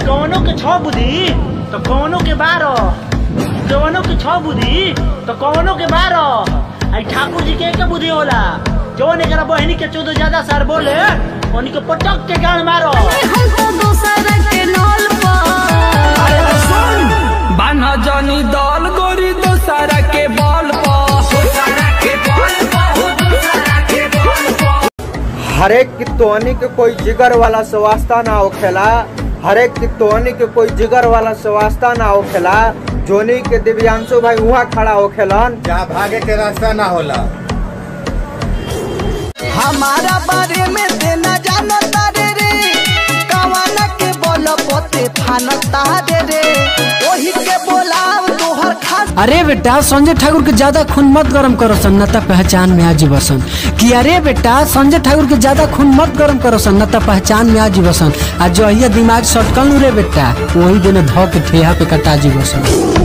कौनों के 6 बुद्धि तो कौनों के 12, जवानों के 6 बुद्धि तो कौनों के 12। आई ठाकुर जी के बुद्धि होला जौन एक बहनी के 14 ज्यादा सर बोले उन्हीं के पटक के गान मारो। बान्हा जानी दाल गोरी दोसरा के बॉल हरेक की तोहनी के कोई जिगर वाला सवास्ता ना होखेला, हरेक की तोहनी के कोई जिगर वाला सवास्ता ना होखेला। जोनी के दिव्यांशु भाई वहाँ खड़ा होखेलन जहाँ भागे के रास्ता ना होला। हमारा बारे में देना जाना तारे रे, कवाना के बोल पोते थाना तारे रे, वही के बोलाव तोहर खास। अरे बेटा संजय ठाकुर के ज्यादा खून मत गरम करो सन न त पहचान में आ जीवसन। कि अरे बेटा संजय ठाकुर के ज्यादा खून मत गरम करो सन न त पहचान में आ जीवसन। आज जो दिमाग सटकल रे बेटा वही दिन धो के ठेहा पे कटा जीवसन।